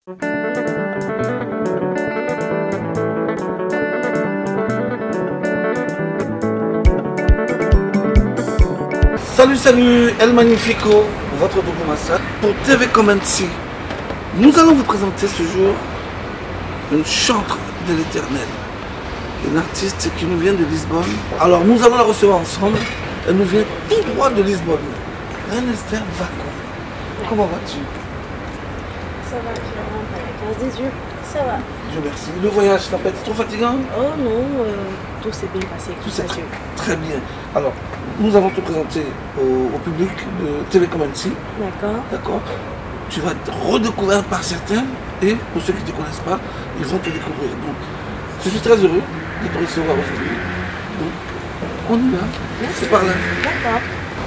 Salut, salut, El Magnifico, votre Dogo Massa. Pour TV Comensi, nous allons vous présenter ce jour une chantre de l'Éternel, une artiste qui nous vient de Lisbonne. Alors nous allons la recevoir ensemble. Elle nous vient tout droit de Lisbonne. Reine Esther Vaco. Comment vas-tu? Ça va, je rentre à la 15 des yeux. Ça va. Dieu merci. Le voyage n'a pas été trop fatigant? Oh non, tout s'est bien passé. Tout s'est très bien. Alors, nous allons te présenter au public de TV Comensi. D'accord. D'accord. Tu vas être redécouvert par certains et pour ceux qui ne te connaissent pas, ils vont te découvrir. Donc, je suis très heureux de te recevoir aujourd'hui. Donc, on y va. C'est par là. D'accord.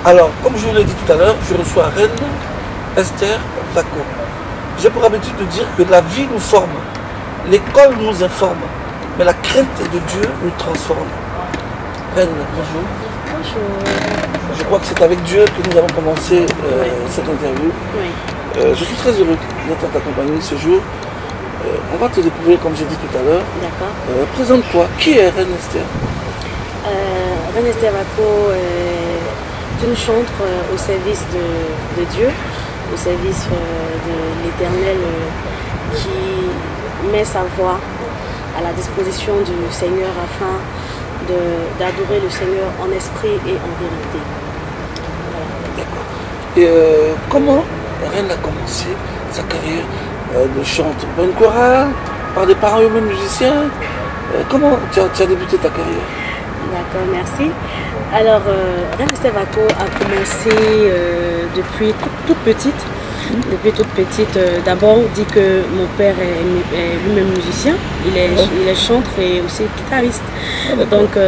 Alors, comme je vous l'ai dit tout à l'heure, je reçois Reine Esther Vaco. J'ai pour habitude de dire que la vie nous forme, l'école nous informe, mais la crainte de Dieu nous transforme. Reine, bonjour. Bonjour. Je crois que c'est avec Dieu que nous allons commencer cette interview. Oui. Je suis très heureux d'être en ta compagnie ce jour. On va te découvrir comme j'ai dit tout à l'heure. D'accord. Présente-toi. Qui est Reine Esther? Reine Esther Vaco est une chantre au service de Dieu, au service de l'Éternel qui met sa voix à la disposition du Seigneur afin d'adorer le Seigneur en esprit et en vérité. Voilà. D'accord. Et comment Reine a commencé sa carrière de chanteur? Une chorale, par des parents eux-mêmes musiciens? Comment tu as débuté ta carrière? D'accord, merci. Alors, Reine Esther Vaco a commencé depuis toute petite. Depuis toute petite, d'abord, on dit que mon père est lui-même musicien, il est chantre et aussi guitariste. Donc,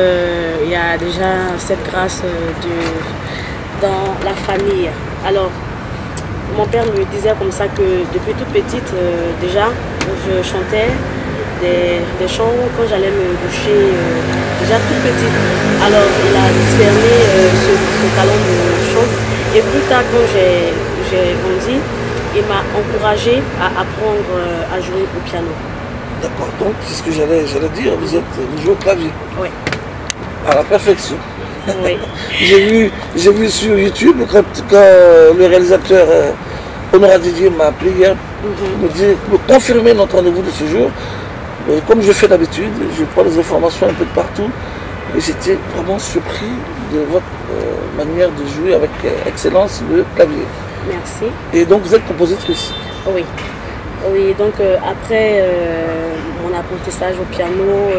il y a déjà cette grâce dans la famille. Alors, mon père me disait comme ça que depuis toute petite, déjà, je chantais des chants quand j'allais me doucher, déjà toute petite. Alors, il a discerné ce talent de chant. Et plus tard, quand j'ai grandi, il m'a encouragé à apprendre à jouer au piano. D'accord, donc c'est ce que j'allais dire, vous jouez au clavier. Oui. À la perfection. Oui. J'ai vu sur YouTube quand le réalisateur Honora Didier m'a appelé hier pour confirmer notre rendez-vous de ce jour. Et comme je fais d'habitude, je prends les informations un peu de partout et j'étais vraiment surpris de votre manière de jouer avec excellence le clavier. Merci. Et donc vous êtes compositrice? Oui. Oui, donc après mon apprentissage au piano,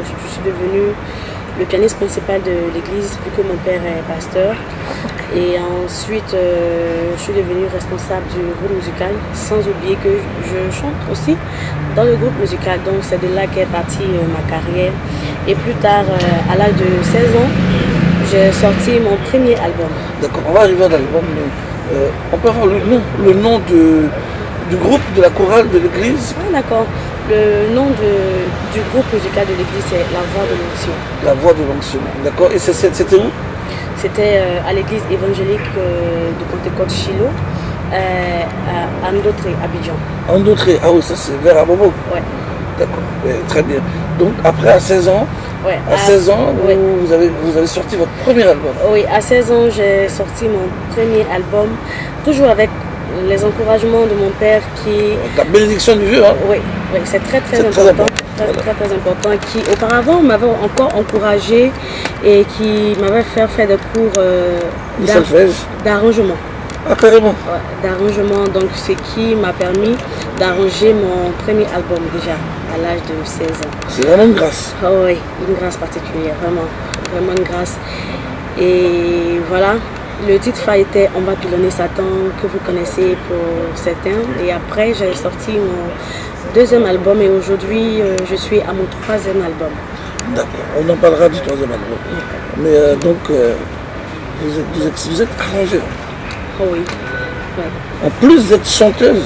je suis devenue le pianiste principal de l'église vu que mon père est pasteur. Et ensuite, je suis devenue responsable du groupe musical, sans oublier que je chante aussi dans le groupe musical. Donc c'est de là qu'est partie ma carrière. Et plus tard, à l'âge de 16 ans, j'ai sorti mon premier album. D'accord, on va arriver à l'album, mais on peut avoir le nom du groupe, de la chorale de l'église? Ah d'accord. Le nom du groupe musical de l'église, c'est La Voix de l'Onction. La Voix de l'Onction, d'accord. Et c'était où? C'était à l'église évangélique de Pentecôte Chilo, à Andotré, Abidjan. Andotré, ah oui, ça c'est vers Abobo. Ouais. D'accord, très bien. Donc après, à 16 ans, à 16 ans, vous avez sorti votre premier album? Oui, à 16 ans, j'ai sorti mon premier album, toujours avec les encouragements de mon père qui... La bénédiction du vieux, hein? Oui, c'est très important. Très important, qui auparavant m'avait encore encouragé et qui m'avait fait faire des cours d'arrangement. Ah, carrément? Ouais, d'arrangement, donc ce qui m'a permis d'arranger mon premier album déjà à l'âge de 16 ans. C'est vraiment une grâce? Oh, oui, une grâce particulière, vraiment une grâce. Et voilà, le titre était On va pilonner Satan, que vous connaissez pour certains. Et après, j'ai sorti mon deuxième album et aujourd'hui, je suis à mon troisième album. D'accord, on en parlera du troisième album. Mais donc, vous êtes arrangeur? Oh oui. Ouais. En plus d'être chanteuse,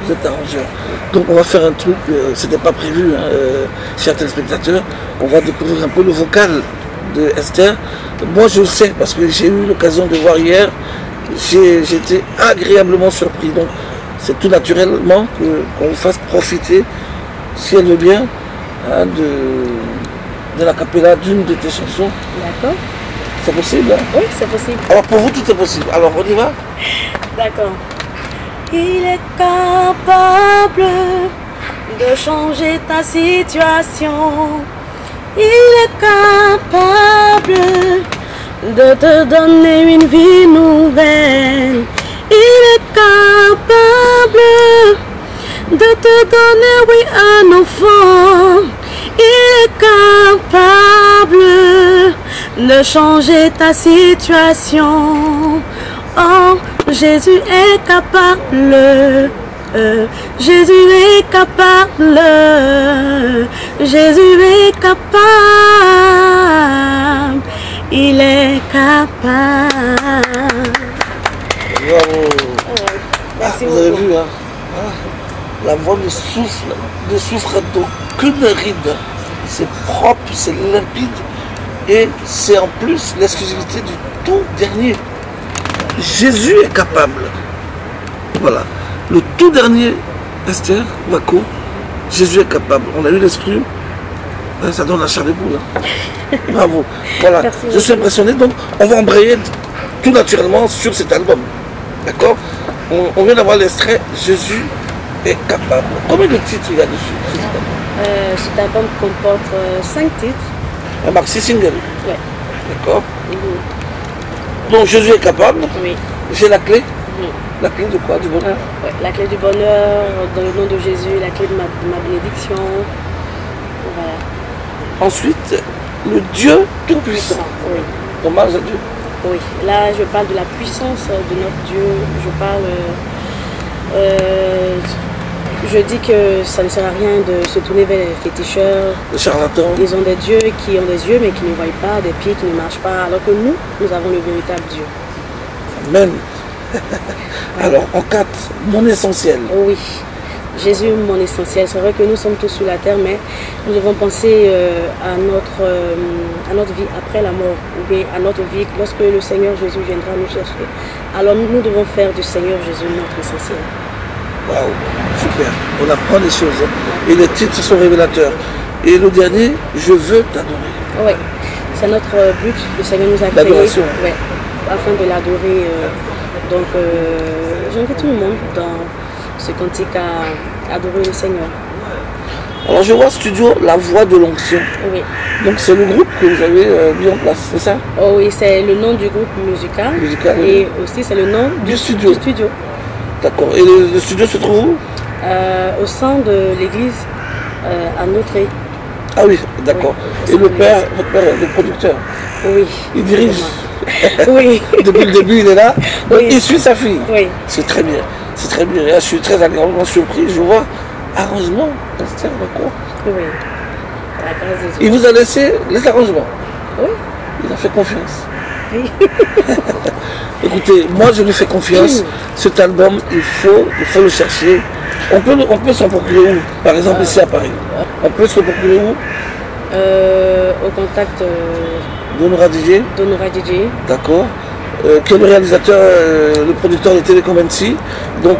vous êtes arrangeur. Donc on va faire un truc, c'était pas prévu, hein, chers téléspectateurs. On va découvrir un peu le vocal de Esther. Moi je le sais parce que j'ai eu l'occasion de voir hier. J'ai été agréablement surpris. Donc c'est tout naturellement qu'on vous fasse profiter, si elle veut bien, hein, de la cappella d'une de tes chansons. D'accord. C'est possible, hein? Oui, c'est possible. Alors pour vous, tout est possible. Alors on y va? D'accord. Il est capable de changer ta situation. Il est capable de te donner une vie nouvelle. Il est capable de te donner, oui, un enfant. Il est capable de changer ta situation. Oh, Jésus est capable. Jésus est capable. Jésus est capable. Il est capable. Bravo. Merci vous avez beaucoup. vu, hein? La voix ne souffre d'aucune ride. C'est propre, c'est limpide. Et c'est en plus l'exclusivité du tout dernier. Jésus est capable. Voilà. Le tout dernier, Esther Wako, Jésus est capable. On a eu l'esprit. Ça donne la chair des poules. Hein. Bravo. Voilà. Merci Je suis impressionné. Donc, on va embrayer tout naturellement sur cet album. D'accord? On vient d'avoir l'extrait Jésus est capable. Combien de titres il y a dessus? Cet album comporte 5 titres. Un maxi single. Ouais. D'accord? Donc Jésus est capable. Oui. J'ai la clé. La clé de quoi? Du bonheur? Ouais. La clé du bonheur, dans le nom de Jésus, la clé de ma bénédiction. Voilà. Ensuite, le Dieu Tout-Puissant. Oui. Hommage à Dieu. Oui. Là, je parle de la puissance de notre Dieu. Je parle. Je dis que ça ne sert à rien de se tourner vers les féticheurs. Les charlatans. Ils ont des dieux qui ont des yeux mais qui ne voient pas, des pieds qui ne marchent pas, alors que nous avons le véritable Dieu. Amen. Alors, en 4, mon essentiel. Oh oui, Jésus, mon essentiel. C'est vrai que nous sommes tous sur la terre, mais nous devons penser à notre vie après la mort, ou bien à notre vie lorsque le Seigneur Jésus viendra nous chercher. Alors nous devons faire du Seigneur Jésus notre essentiel. Waouh, super. On apprend des choses. Hein. Et les titres sont révélateurs. Et le dernier, je veux t'adorer. Oui, c'est notre but. Le Seigneur nous a créé. L'adoration. Ouais, afin de l'adorer. Donc, j'invite tout le monde dans ce cantique à adorer le Seigneur. Alors, je vois studio La Voix de l'Onction. Oui. Donc, c'est le groupe que vous avez mis en place, c'est ça? Oh oui, c'est le nom du groupe musical. Et aussi, c'est le nom du studio. D'accord. Et le studio se trouve où? Au sein de l'église à Notre. Ah oui, d'accord. Oui, et le père, votre père est le producteur? Oui. Il dirige? Oui. Depuis le début, il est là. Donc, oui. il suit sa fille? Oui. C'est très bien. C'est très bien. Et là, je suis très agréablement surpris. Je vois arrangement, Esther Wako. Oui. À la grâce de Dieu. Il vous a laissé les arrangements? Oui. Il a fait confiance. Oui. Écoutez, moi je lui fais confiance. Cet album, il faut le chercher. On peut s'en procurer où? Par exemple ici à Paris. On peut se le procurer où? Au contact Donora DJ. d'Honora DJ. D'accord. Qui est le réalisateur, le producteur de Télécom MC. Donc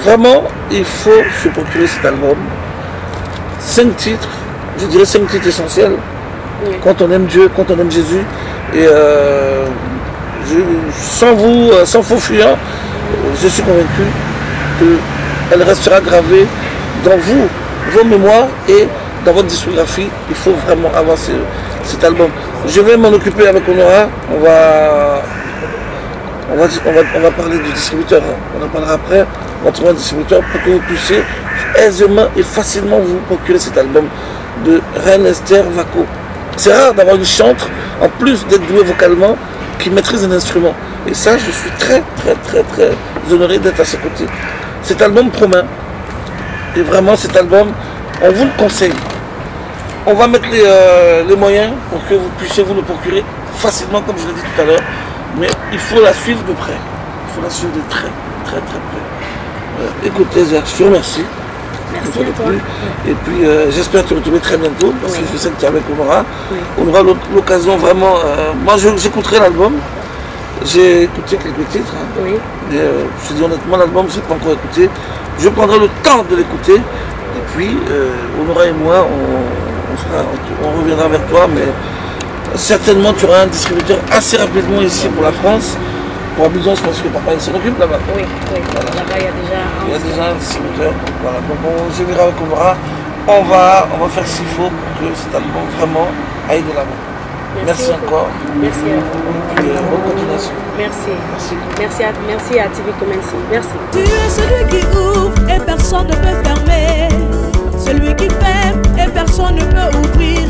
vraiment, il faut se procurer cet album. 5 titres, je dirais 5 titres essentiels. Oui. Quand on aime Dieu, quand on aime Jésus. Et sans faux fuyant, je suis convaincu qu'elle restera gravée dans vos mémoires et dans votre discographie. Il faut vraiment avancer cet album. Je vais m'en occuper avec Honora. On va parler du distributeur. On en parlera après. On va trouver un distributeur pour que vous puissiez aisément et facilement vous procurer cet album de Reine Esther Wako. C'est rare d'avoir une chantre, en plus d'être douée vocalement, qui maîtrise un instrument. Et ça, je suis très honoré d'être à ses côtés. Cet album promet. Et vraiment, cet album, on vous le conseille. On va mettre les moyens pour que vous puissiez vous le procurer facilement, comme je l'ai dit tout à l'heure. Mais il faut la suivre de près. Il faut la suivre de très près. Écoutez, je te remercie. Merci à toi. Et puis j'espère te retrouver très bientôt parce que je sais que tu es avec Honora. Oui. On aura l'occasion vraiment. Moi j'écouterai l'album. J'ai écouté quelques titres, hein. Oui. Mais je te dis honnêtement, l'album, je n'ai pas encore écouté. Je prendrai le temps de l'écouter. Et puis, Honora et moi, on reviendra vers toi. Mais certainement, tu auras un distributeur assez rapidement ici pour la France. Pour Abidjan, je pense que papa il s'en occupe là-bas. Oui, oui. Voilà. Là-bas, il y a déjà un distributeur. Voilà. Donc, je verrai avec Honora. On va faire ce qu'il faut pour que cet album vraiment aille de l'avant. Merci encore. Merci à vous. Et bonne continuation. Merci. Merci à TV Comensi. Merci. Tu es celui qui ouvre et personne ne peut fermer. Celui qui ferme et personne ne peut ouvrir.